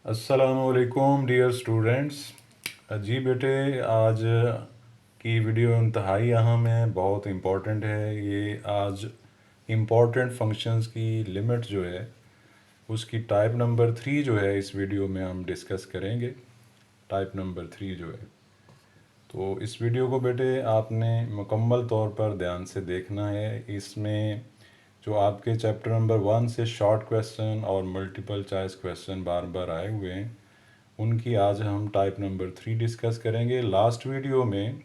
अस्सलामुअलैकुम dear students. जी बेटे, आज की वीडियो इंतहाई अहम है, बहुत इम्पोर्टेंट है। ये आज इम्पोर्टेंट फंक्शंस की लिमिट जो है उसकी टाइप नंबर 3 जो है इस वीडियो में हम डिस्कस करेंगे। टाइप नंबर 3 जो है, तो इस वीडियो को बेटे आपने मुकम्मल तौर पर ध्यान से देखना है। इसमें जो आपके चैप्टर नंबर 1 से शॉर्ट क्वेश्चन और मल्टीपल चॉइस क्वेश्चन बार बार आए हुए हैं, उनकी आज हम टाइप नंबर 3 डिस्कस करेंगे। लास्ट वीडियो में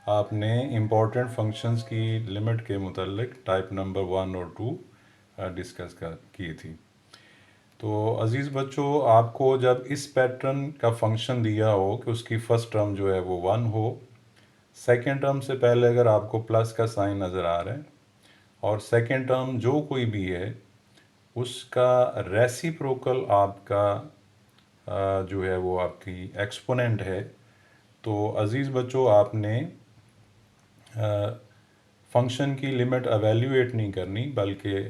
आपने इम्पोर्टेंट फंक्शंस की लिमिट के मुतल्लिक टाइप नंबर 1 और 2 डिस्कस की थी। तो अज़ीज़ बच्चों, आपको जब इस पैटर्न का फंक्शन दिया हो कि उसकी फ़र्स्ट टर्म जो है वो 1 हो, सेकेंड टर्म से पहले अगर आपको प्लस का साइन नज़र आ रहा है और सेकेंड टर्म जो कोई भी है उसका रेसिप्रोकल आपका जो है वो आपकी एक्सपोनेंट है, तो अज़ीज़ बच्चों आपने फंक्शन की लिमिट एवेल्यूएट नहीं करनी, बल्कि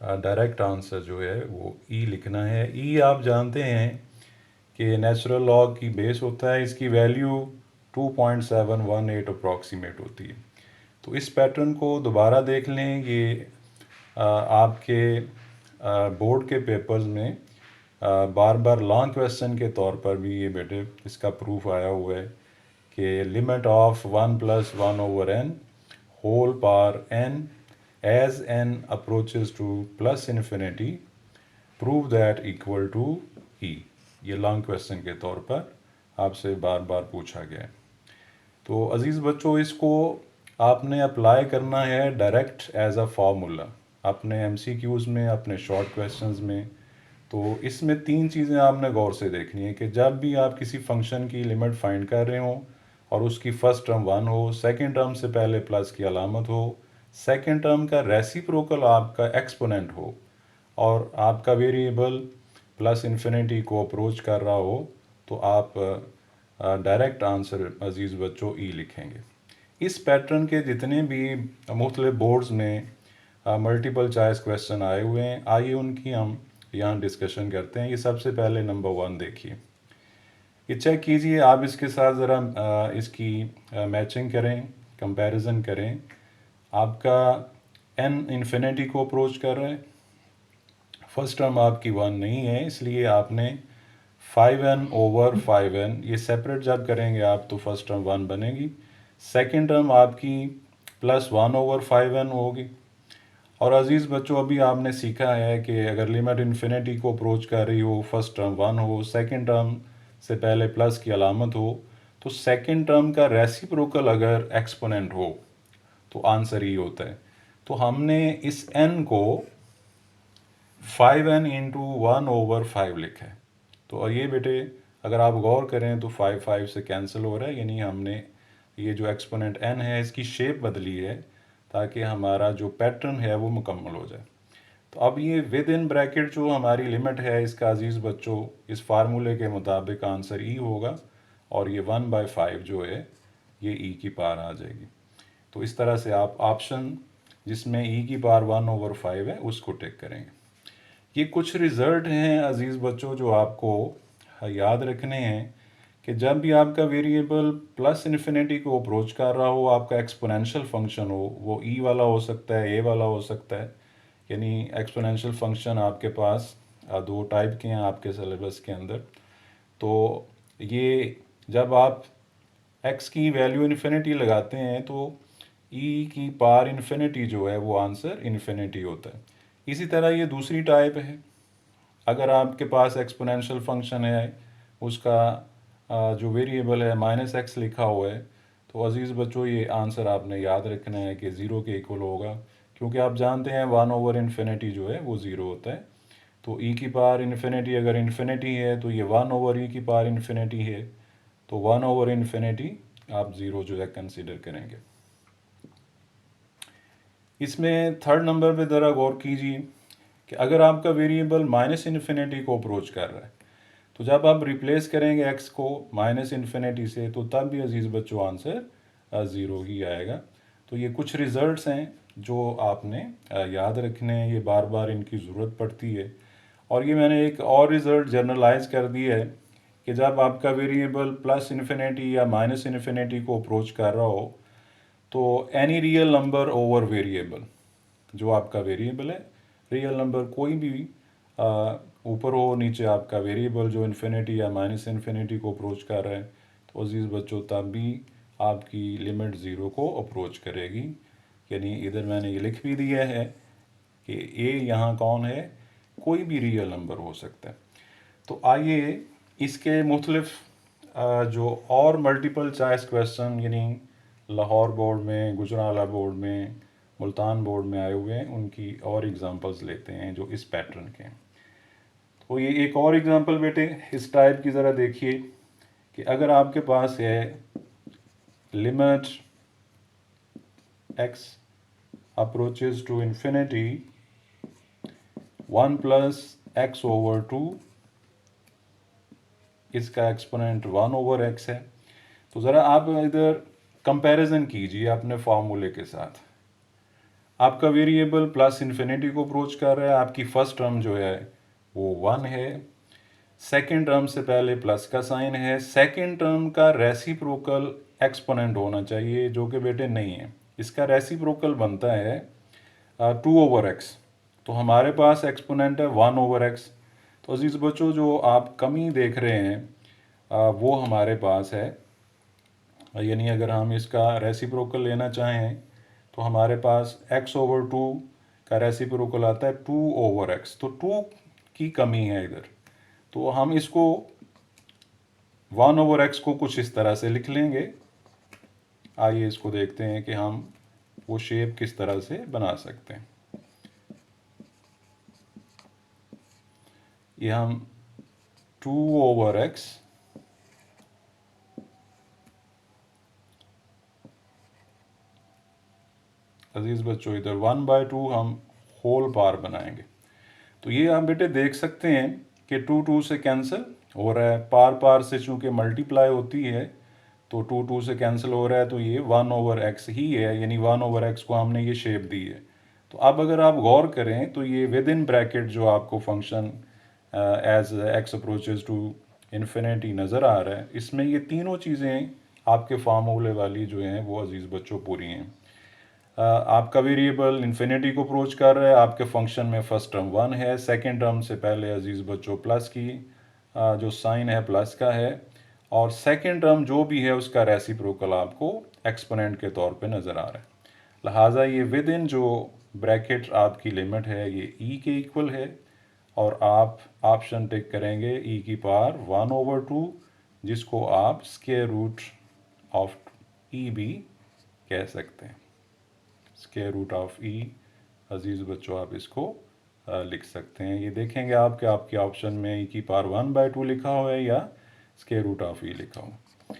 डायरेक्ट आंसर जो है वो ई लिखना है। ई आप जानते हैं कि नेचुरल लॉग की बेस होता है, इसकी वैल्यू 2.718 अप्रॉक्सीमेट होती है। तो इस पैटर्न को दोबारा देख लें। ये आपके बोर्ड के पेपर्स में बार बार लॉन्ग क्वेश्चन के तौर पर भी ये बेटे इसका प्रूफ आया हुआ है कि limit of 1 + 1/n whole power n as n approaches to plus infinity prove that equal to e। ये लॉन्ग क्वेश्चन के तौर पर आपसे बार बार पूछा गया है। तो अज़ीज़ बच्चों, इसको आपने अप्लाई करना है डायरेक्ट एज अ फार्मूला अपने एमसीक्यूज़ में, अपने शॉर्ट क्वेश्चंस में। तो इसमें 3 चीज़ें आपने गौर से देखनी है कि जब भी आप किसी फंक्शन की लिमिट फाइंड कर रहे हो और उसकी फ़र्स्ट टर्म 1 हो, सेकेंड टर्म से पहले प्लस की अलामत हो, सेकेंड टर्म का रेसिप्रोकल आपका एक्सपोनेंट हो और आपका वेरिएबल प्लस इन्फिनिटी को अप्रोच कर रहा हो, तो आप डायरेक्ट आंसर अज़ीज़ बच्चों ई लिखेंगे। इस पैटर्न के जितने भी मुख्तलिफ बोर्ड्स में मल्टीपल चॉइस क्वेश्चन आए हुए हैं, आइए उनकी हम यहाँ डिस्कशन करते हैं। ये सबसे पहले नंबर 1 देखिए, ये चेक कीजिए आप, इसके साथ ज़रा इसकी मैचिंग करें, कंपैरिजन करें। आपका n इन्फिनिटी को अप्रोच कर रहा है, फर्स्ट टर्म आपकी 1 नहीं है, इसलिए आपने 5n/5n ये सेपरेट जब करेंगे आप तो फर्स्ट टर्म 1 बनेगी, सेकेंड टर्म आपकी +1/5n होगी। और अज़ीज़ बच्चों, अभी आपने सीखा है कि अगर लिमिट इन्फिनिटी को अप्रोच कर रही हो, फर्स्ट टर्म 1 हो, सेकेंड टर्म से पहले प्लस की अलामत हो, तो सेकेंड टर्म का रेसिप्रोकल अगर एक्सपोनेंट हो तो आंसर ही होता है। तो हमने इस n को 5n × 1/5 लिखा है। तो ये बेटे अगर आप गौर करें तो 5 5 से कैंसिल हो रहा है, यानी हमने ये जो एक्सपोनेंट n है इसकी शेप बदली है ताकि हमारा जो पैटर्न है वो मुकम्मल हो जाए। तो अब ये विद इन ब्रैकेट जो हमारी लिमिट है इसका अज़ीज़ बच्चों, इस फार्मूले के मुताबिक आंसर ई होगा और ये 1/5 जो है ये ई की पावर आ जाएगी। तो इस तरह से आप ऑप्शन जिसमें ई की पावर 1/5 है उसको टिक करेंगे। ये कुछ रिज़ल्ट हैं अज़ीज़ बच्चों जो आपको याद रखने हैं कि जब भी आपका वेरिएबल प्लस इन्फिनिटी को अप्रोच कर रहा हो, आपका एक्सपोनेंशियल फंक्शन हो, वो ई वाला हो सकता है, ए वाला हो सकता है। यानी एक्सपोनेंशियल फंक्शन आपके पास 2 टाइप के हैं आपके सिलेबस के अंदर। तो ये जब आप एक्स की वैल्यू इन्फिनिटी लगाते हैं तो ई की पावर इन्फिनिटी जो है वो आंसर इन्फिनिटी होता है। इसी तरह ये दूसरी टाइप है, अगर आपके पास एक्सपोनेंशियल फंक्शन है, उसका जो वेरिएबल है -x लिखा हुआ है, तो अज़ीज़ बच्चों ये आंसर आपने याद रखना है कि ज़ीरो के इक्वल होगा, क्योंकि आप जानते हैं 1/इन्फिनिटी जो है वो ज़ीरो होता है। तो ई की पावर इन्फिनिटी अगर इन्फिनिटी है तो ये 1/e की पावर इन्फिनिटी है, तो 1/इन्फिनिटी आप ज़ीरो जो है कंसिडर करेंगे। इसमें थर्ड नंबर पे ज़रा गौर कीजिए कि अगर आपका वेरिएबल -इन्फिनिटी को अप्रोच कर रहा है, तो जब आप रिप्लेस करेंगे x को -इन्फिनिटी से, तो तब भी अज़ीज़ बच्चों आंसर ज़ीरो ही आएगा। तो ये कुछ रिज़ल्ट्स हैं जो आपने याद रखने हैं, ये बार बार इनकी ज़रूरत पड़ती है। और ये मैंने एक और रिज़ल्ट जनरलाइज कर दिया है कि जब आपका वेरिएबल प्लस इन्फिनिटी या माइनस इन्फिनिटी को अप्रोच कर रहा हो तो any real number over variable, जो आपका वेरिएबल है, रियल नंबर कोई भी ऊपर हो नीचे आपका वेरिएबल जो इन्फिनिटी या माइनस इन्फिनिटी को अप्रोच कर रहा है, तो अजीज़ बच्चों तब भी आपकी लिमिट ज़ीरो को अप्रोच करेगी। यानी इधर मैंने ये लिख भी दिया है कि ए यहाँ कौन है, कोई भी रियल नंबर हो सकता है। तो आइए इसके मुख्तलिफ जो और मल्टीपल चॉइस क्वेश्चन यानी लाहौर बोर्ड में, गुजरावाला बोर्ड में, मुल्तान बोर्ड में आए हुए हैं, उनकी और एग्जांपल्स लेते हैं जो इस पैटर्न के हैं। तो ये एक और एग्जांपल बेटे इस टाइप की ज़रा देखिए कि अगर आपके पास है limit x approaches to infinity 1 plus x over 2, इसका एक्सपोनेंट 1 ओवर x है। तो ज़रा आप इधर कंपैरिजन कीजिए अपने फार्मूले के साथ। आपका वेरिएबल प्लस इन्फिनिटी को अप्रोच कर रहा है, आपकी फर्स्ट टर्म जो है वो 1 है, सेकेंड टर्म से पहले प्लस का साइन है, सेकेंड टर्म का रेसिप्रोकल एक्सपोनेंट होना चाहिए जो कि बेटे नहीं है। इसका रेसिप्रोकल बनता है 2 ओवर एक्स, तो हमारे पास एक्सपोनेंट है 1 ओवर एक्स। तो अजीज़ बच्चों जो आप कमी देख रहे हैं वो हमारे पास है, यानी अगर हम इसका रेसिप्रोकल लेना चाहें तो हमारे पास x ओवर 2 का रेसिप्रोकल आता है 2 ओवर x, तो 2 की कमी है इधर। तो हम इसको 1 ओवर x को कुछ इस तरह से लिख लेंगे। आइए इसको देखते हैं कि हम वो शेप किस तरह से बना सकते हैं। ये हम 2 ओवर x अजीज़ बच्चों इधर 1/2 हम होल पार बनाएंगे। तो ये आप बेटे देख सकते हैं कि 2 से कैंसिल हो रहा है, पार पार से चूँकि मल्टीप्लाई होती है तो 2 से कैंसिल हो रहा है, तो ये 1 ओवर एक्स ही है, यानी 1 ओवर एक्स को हमने ये शेप दी है। तो अब अगर आप गौर करें तो ये विद इन ब्रैकेट जो आपको function as x approaches to infinity नज़र आ रहा है, इसमें ये तीनों चीज़ें आपके फार्मूले वाली जो हैं वो अजीज़ बच्चों पूरी हैं। आपका वेरिएबल इन्फिनिटी को अप्रोच कर रहा है, आपके फंक्शन में फर्स्ट टर्म 1 है, सेकेंड टर्म से पहले अजीज़ बच्चों प्लस की जो साइन है प्लस का है, और सेकेंड टर्म जो भी है उसका रेसिप्रोकल आपको एक्सपोनेंट के तौर पे नज़र आ रहा है। लिहाजा ये विद इन जो ब्रैकेट आपकी लिमिट है ये e के इक्वल है, और आप ऑप्शन टिक करेंगे e की पावर 1 ओवर 2, जिसको आप स्क्वायर रूट ऑफ e भी कह सकते हैं। स्क्वायर रूट ऑफ e अजीज़ बच्चों आप इसको लिख सकते हैं। ये देखेंगे आप कि आपके ऑप्शन में e की पावर 1/2 लिखा हुआ है या स्क्वायर रूट ऑफ e लिखा हुआ।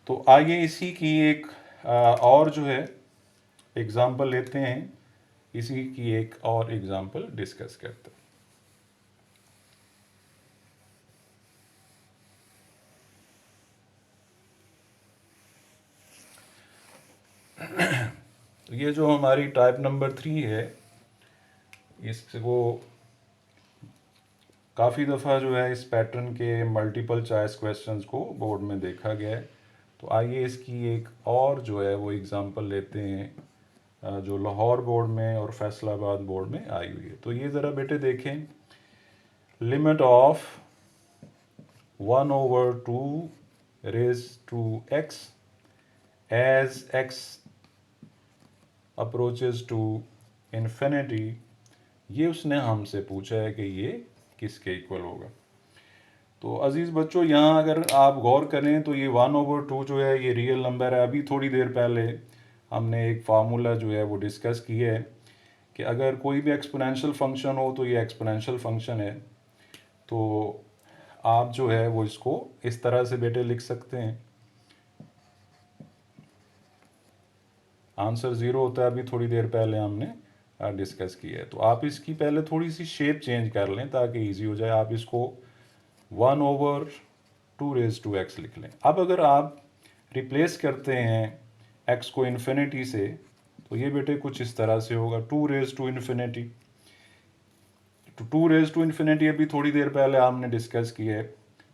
तो आइए इसी की एक और जो है एग्जांपल लेते हैं, इसी की एक और एग्जांपल डिस्कस करते हैं। तो ये जो हमारी टाइप नंबर 3 है, इसको काफ़ी दफ़ा जो है इस पैटर्न के मल्टीपल चॉइस क्वेश्चंस को बोर्ड में देखा गया है। तो आइए इसकी एक और जो है वो एग्जांपल लेते हैं जो लाहौर बोर्ड में और फैसलाबाद बोर्ड में आई हुई है। तो ये ज़रा बेटे देखें, limit of 1 over 2 raise to x as x approaches to infinity, ये उसने हमसे पूछा है कि ये किसके इक्वल होगा। तो अजीज़ बच्चों यहाँ अगर आप गौर करें तो ये 1 ओवर 2 जो है ये रियल नंबर है। अभी थोड़ी देर पहले हमने एक फार्मूला जो है वो डिस्कस किया है कि अगर कोई भी एक्सपोनेंशियल फंक्शन हो तो ये एक्सपोनेंशियल फंक्शन है। तो आप जो है वो इसको इस तरह से बेटे लिख सकते हैं, आंसर 0 होता है, अभी थोड़ी देर पहले हमने डिस्कस किया है। तो आप इसकी पहले थोड़ी सी शेप चेंज कर लें ताकि इजी हो जाए। आप इसको 1 ओवर 2 रेज टू एक्स लिख लें। अब अगर आप रिप्लेस करते हैं x को इन्फिनिटी से तो ये बेटे कुछ इस तरह से होगा 2 रेज टू इन्फिनिटी। तो 2 रेज टू इन्फिनिटी अभी थोड़ी देर पहले आपने डिस्कस की है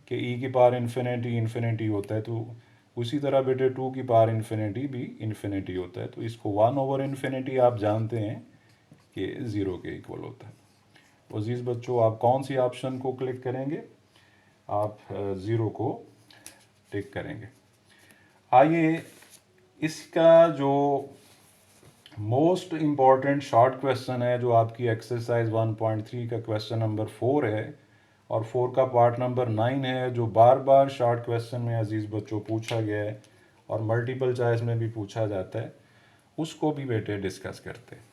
कि ई की पावर इन्फिनिटी इन्फिनिटी होता है, तो उसी तरह बेटे 2 की पावर इन्फिनिटी भी इन्फिनिटी होता है। तो इसको 1 ओवर इन्फिनिटी आप जानते हैं कि 0 के इक्वल होता है। तो अजीज़ बच्चों, आप कौन सी ऑप्शन को क्लिक करेंगे? आप 0 को टिक करेंगे। आइए इसका जो मोस्ट इम्पॉर्टेंट शॉर्ट क्वेश्चन है, जो आपकी एक्सरसाइज 1.3 का क्वेश्चन नंबर 4 है और 4 का पार्ट नंबर 9 है, जो बार बार शॉर्ट क्वेश्चन में अजीज़ बच्चों पूछा गया है और मल्टीपल चॉइस में भी पूछा जाता है, उसको भी बेटे डिस्कस करते हैं।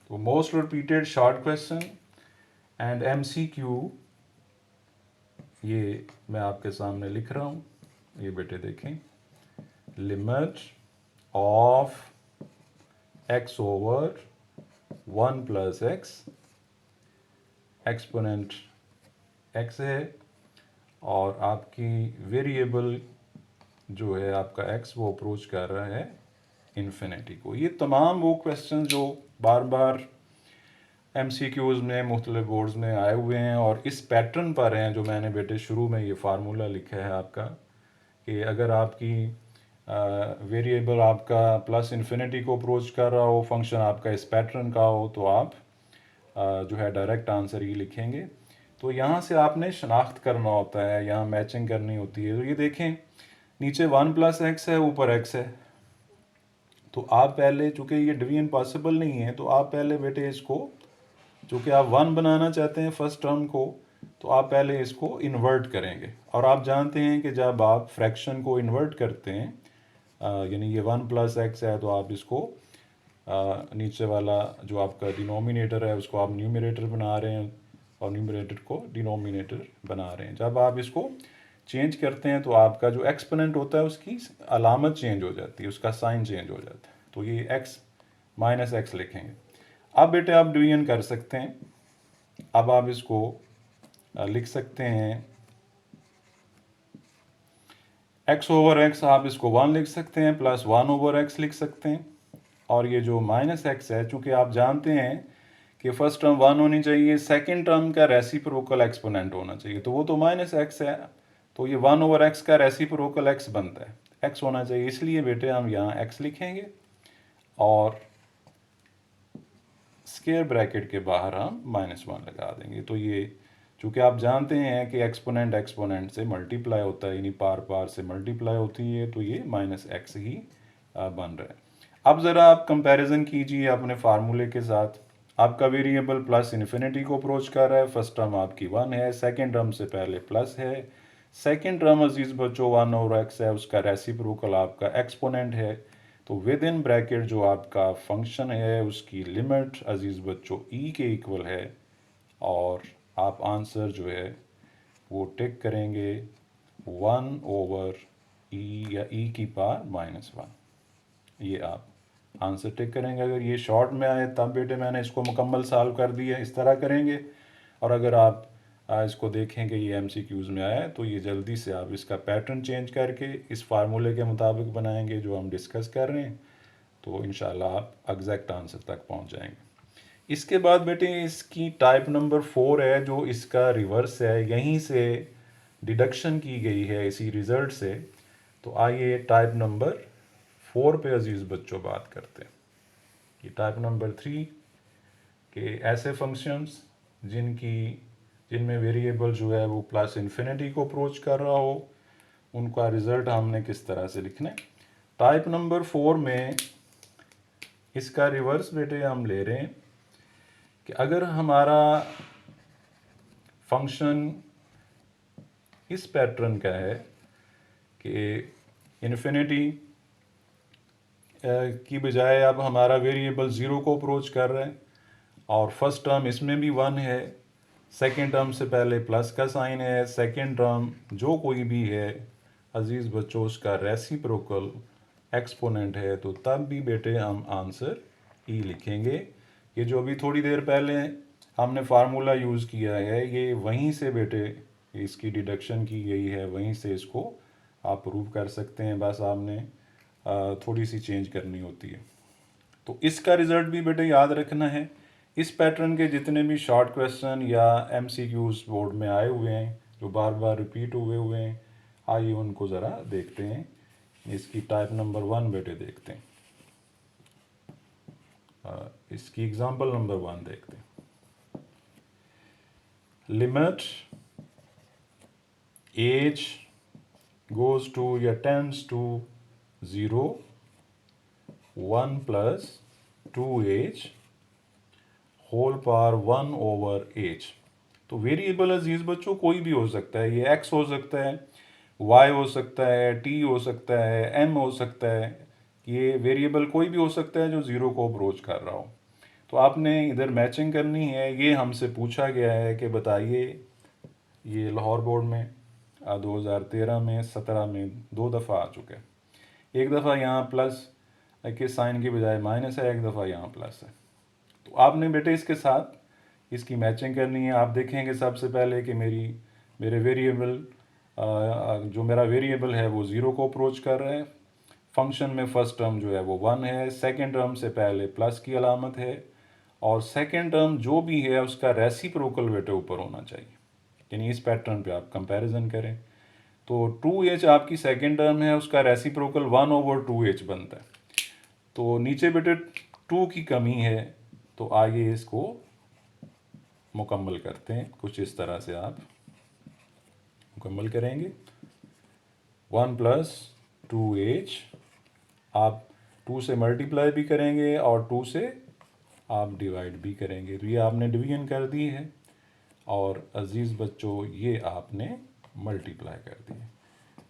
तो most repeated short question and MCQ ये मैं आपके सामने लिख रहा हूँ, ये बेटे देखें। Limit of x over 1 plus x, exponent x है और आपकी वेरिएबल जो है आपका x वो अप्रोच कर रहा है इन्फिनिटी को। ये तमाम वो क्वेश्चन जो बार बार MCQs में मुख्तलिफ बोर्ड्स में आए हुए हैं और इस पैटर्न पर हैं, जो मैंने बेटे शुरू में ये फार्मूला लिखा है आपका, कि अगर आपकी वेरिएबल आपका प्लस इन्फिनिटी को अप्रोच कर रहा हो, फंक्शन आपका इस पैटर्न का हो, तो आप जो है डायरेक्ट आंसर ही लिखेंगे। तो यहाँ से आपने शनाख्त करना होता है, यहाँ मैचिंग करनी होती है। तो ये देखें, नीचे 1 प्लस एक्स है, ऊपर x है। तो आप पहले, चूँकि ये डिवीजन पॉसिबल नहीं है, तो आप पहले बेटे इसको, चूँकि आप 1 बनाना चाहते हैं फर्स्ट टर्म को, तो आप पहले इसको इन्वर्ट करेंगे। और आप जानते हैं कि जब आप फ्रैक्शन को इन्वर्ट करते हैं, यानी ये 1 प्लस एक्स है, तो आप इसको नीचे वाला जो आपका डिनोमिनेटर है उसको आप न्यूमरेटर बना रहे हैं और न्यूमरेटर को डिनोमिनेटर बना रहे हैं। जब आप इसको चेंज करते हैं तो आपका जो एक्सपोनेंट होता है उसकी अलामत चेंज हो जाती है, उसका साइन चेंज हो जाता है। तो ये x माइनस एक्स लिखेंगे। अब बेटे आप डिवीजन कर सकते हैं। अब आप इसको लिख सकते हैं x ओवर x, आप इसको 1 लिख सकते हैं, प्लस 1 ओवर x लिख सकते हैं। और ये जो माइनस एक्स है, चूँकि आप जानते हैं कि फर्स्ट टर्म 1 होनी चाहिए, सेकंड टर्म का रेसिप्रोकल एक्सपोनेंट होना चाहिए, तो वो तो माइनस एक्स है, तो ये 1 ओवर एक्स का रेसिप्रोकल एक्स बनता है, एक्स होना चाहिए। इसलिए बेटे हम यहाँ एक्स लिखेंगे और स्क्वायर ब्रैकेट के बाहर हम -1 लगा देंगे। तो ये चूँकि आप जानते हैं कि एक्सपोनेंट एक्सपोनेंट से मल्टीप्लाई होता है, यानी पार पार से मल्टीप्लाई होती है, तो ये -x ही बन रहा है। अब ज़रा आप कंपैरिजन कीजिए अपने फार्मूले के साथ। आपका वेरिएबल प्लस इन्फिनिटी को अप्रोच कर रहा है, फर्स्ट टर्म आपकी 1 है, सेकंड टर्म से पहले प्लस है, सेकंड टर्म अजीज़ बच्चों 1 ओवर x है, उसका रेसिप्रोकल आपका एक्सपोनेंट है। तो विद इन ब्रैकेट जो आपका फंक्शन है उसकी लिमिट अजीज़ बच्चों e के इक्वल है, और आप आंसर जो है वो टिक करेंगे 1 ओवर e या e की पावर -1। ये आप आंसर टिक करेंगे। अगर ये शॉर्ट में आए तब बेटे मैंने इसको मुकम्मल सॉल्व कर दिया, इस तरह करेंगे। और अगर आप इसको देखें कि ये MCQs में आया है, तो ये जल्दी से आप इसका पैटर्न चेंज करके इस फार्मूले के मुताबिक बनाएंगे जो हम डिस्कस कर रहे हैं, तो इंशाल्लाह आप एग्जैक्ट आंसर तक पहुंच जाएंगे। इसके बाद बेटे इसकी टाइप नंबर 4 है, जो इसका रिवर्स है, यहीं से डिडक्शन की गई है इसी रिज़ल्ट से। तो आइए टाइप नंबर 4 पे अजीज़ बच्चों बात करते हैं। ये टाइप नंबर 3 के ऐसे फंक्शंस जिनमें वेरिएबल जो है वो प्लस इन्फिनिटी को अप्रोच कर रहा हो, उनका रिज़ल्ट हमने किस तरह से लिखना है। टाइप नंबर 4 में इसका रिवर्स बेटे हम ले रहे हैं कि अगर हमारा फंक्शन इस पैटर्न का है कि इन्फिनिटी की बजाय अब हमारा वेरिएबल 0 को अप्रोच कर रहा है, और फर्स्ट टर्म इसमें भी 1 है, सेकंड टर्म से पहले प्लस का साइन है, सेकंड टर्म जो कोई भी है अजीज़ बच्चों उसका रेसिप्रोकल एक्सपोनेंट है, तो तब भी बेटे हम आंसर ई लिखेंगे। ये जो अभी थोड़ी देर पहले हमने फार्मूला यूज़ किया है, ये वहीं से बेटे इसकी डिडक्शन की गई है, वहीं से इसको आप प्रूव कर सकते हैं। बस आपने थोड़ी सी चेंज करनी होती है। तो इसका रिज़ल्ट भी बेटे याद रखना है। इस पैटर्न के जितने भी शॉर्ट क्वेश्चन या MCQs बोर्ड में आए हुए हैं जो बार बार रिपीट हुए हैं, आइए उनको ज़रा देखते हैं। इसकी टाइप नंबर 1 बेटे देखते हैं। इसकी एग्जांपल नंबर 1 देखते हैं। लिमिट एज goes to या tends to 0 1 plus 2h whole power 1 over h. तो वेरिएबल अजीज बच्चों कोई भी हो सकता है, ये x हो सकता है, y हो सकता है, t हो सकता है, m हो सकता है। ये वेरिएबल कोई भी हो सकता है जो ज़ीरो को अप्रोच कर रहा हो। तो आपने इधर मैचिंग करनी है। ये हमसे पूछा गया है कि बताइए, ये लाहौर बोर्ड में 2013 में 17 में 2 दफ़ा आ चुका है। एक दफ़ा यहाँ प्लस के साइन के बजाय माइनस है, एक दफ़ा यहाँ प्लस है। तो आपने बेटे इसके साथ इसकी मैचिंग करनी है। आप देखेंगे सबसे पहले कि मेरे वेरिएबल जो मेरा वेरिएबल है वो ज़ीरो को अप्रोच कर रहा है। फंक्शन में फर्स्ट टर्म जो है वो 1 है, सेकेंड टर्म से पहले प्लस की अलामत है, और सेकेंड टर्म जो भी है उसका रेसिप्रोकल बेटे ऊपर होना चाहिए। यानी इस पैटर्न पे आप कंपैरिजन करें तो 2h आपकी सेकेंड टर्म है, उसका रेसिप्रोकल 1 ओवर 2h बनता है। तो नीचे बेटे 2 की कमी है, तो आगे इसको मुकम्मल करते हैं। कुछ इस तरह से आप मुकम्मल करेंगे। 1 प्लस 2h आप 2 से मल्टीप्लाई भी करेंगे और 2 से आप डिवाइड भी करेंगे। तो ये आपने डिवीजन कर दी है, और अजीज़ बच्चों ये आपने मल्टीप्लाई कर दी है।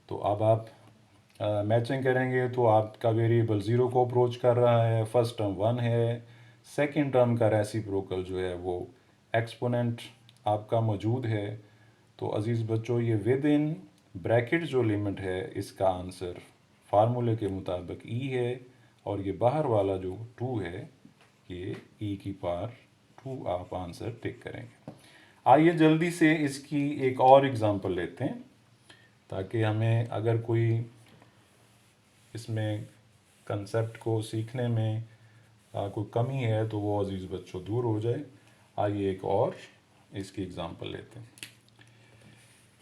तो अब आप मैचिंग करेंगे तो आपका वेरिएबल ज़ीरो को अप्रोच कर रहा है, फर्स्ट टर्म 1 है, सेकंड टर्म का रेसिप्रोकल जो है वो एक्सपोनेंट आपका मौजूद है। तो अजीज़ बच्चों ये विद इन ब्रैकेट जो लिमिट है इसका आंसर फार्मूले के मुताबिक ई है, और ये बाहर वाला जो 2 है ये ई की पावर 2 आप आंसर टिक करेंगे। आइए जल्दी से इसकी एक और एग्जांपल लेते हैं, ताकि हमें अगर कोई इसमें कंसेप्ट को सीखने में कोई कमी है तो वो अजीज़ बच्चों दूर हो जाए। आइए एक और इसकी एग्जांपल लेते हैं।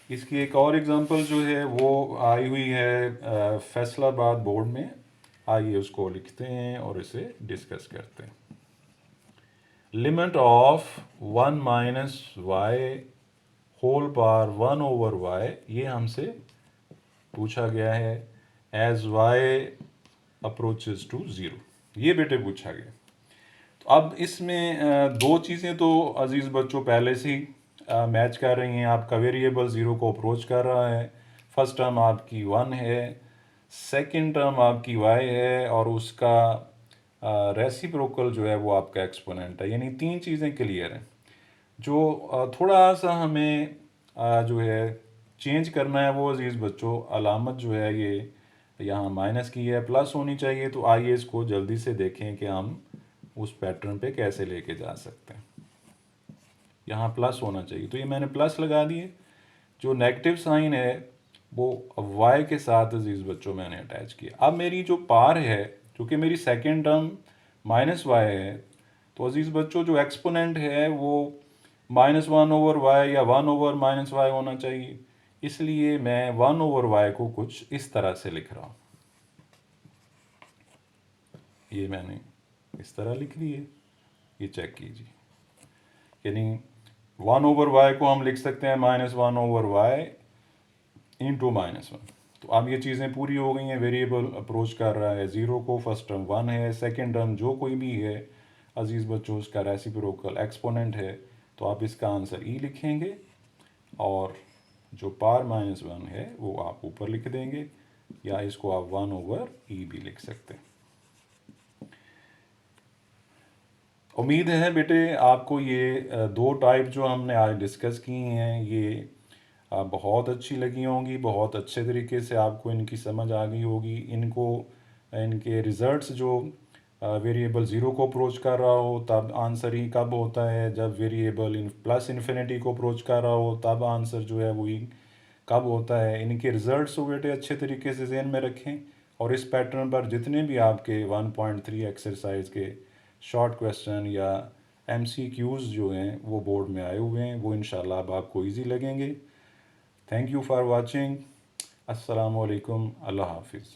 इसकी एक और एग्जांपल जो है वो आई हुई है फैसलाबाद बोर्ड में। आइए उसको लिखते हैं और इसे डिस्कस करते हैं। Limit of 1 minus y whole power 1 over y, ये हमसे पूछा गया है as y approaches to zero, ये बेटे पूछा गया। तो अब इसमें दो चीज़ें तो अजीज़ बच्चों पहले से ही मैच कर रही हैं। आपका वेरिएबल ज़ीरो को अप्रोच कर रहा है, फर्स्ट टर्म आपकी 1 है, सेकंड टर्म आपकी y है, और उसका रेसिप्रोकल जो है वो आपका एक्सपोनेंट है। यानी तीन चीज़ें क्लियर हैं। जो थोड़ा सा हमें जो है चेंज करना है वो अजीज़ बच्चों, अलामत जो है ये यहाँ माइनस की है, प्लस होनी चाहिए। तो आइए इसको जल्दी से देखें कि हम उस पैटर्न पे कैसे लेके जा सकते हैं। यहाँ प्लस होना चाहिए, तो ये मैंने प्लस लगा दिए। जो नेगेटिव साइन है वो y के साथ अजीज़ बच्चों मैंने अटैच किया। अब मेरी जो पार है, क्योंकि मेरी सेकेंड टर्म माइनस वाई है, तो अजीज़ बच्चों जो एक्सपोनेंट है वो -1 ओवर वाई या 1 ओवर माइनस वाई होना चाहिए। इसलिए मैं 1 ओवर वाई को कुछ इस तरह से लिख रहा हूँ। ये मैंने इस तरह लिख दी है, ये चेक कीजिए। यानी 1 ओवर वाई को हम लिख सकते हैं -1 ओवर वाई इंटू -1। तो अब ये चीज़ें पूरी हो गई हैं। वेरिएबल अप्रोच कर रहा है ज़ीरो को, फर्स्ट टर्म 1 है, सेकेंड टर्म जो कोई भी है अजीज़ बच्चों उसका रेसिप्रोकल एक्सपोनेंट है। तो आप इसका आंसर ई लिखेंगे, और जो पावर -1 है वो आप ऊपर लिख देंगे, या इसको आप 1 ओवर ई भी लिख सकते हैं। उम्मीद है बेटे आपको ये दो टाइप जो हमने आज डिस्कस की हैं ये बहुत अच्छी लगी होंगी, बहुत अच्छे तरीके से आपको इनकी समझ आ गई होगी। इनके रिज़ल्ट्स जो वेरिएबल ज़ीरो को अप्रोच कर रहा हो तब आंसर ही कब होता है, जब वेरिएबल प्लस इन्फिनिटी को अप्रोच कर रहा हो तब आंसर जो है वही कब होता है। इनके रिज़ल्ट्स को बेटे अच्छे तरीके से ज़हन में रखें, और इस पैटर्न पर जितने भी आपके 1.3 एक्सरसाइज के शॉर्ट क्वेश्चन या MCQs जो हैं वो बोर्ड में आए हुए हैं, वो इंशाल्लाह अब आपको इजी लगेंगे। Thank you for watching. अस्सलाम वालेकुम। अल्लाह हाफिज़।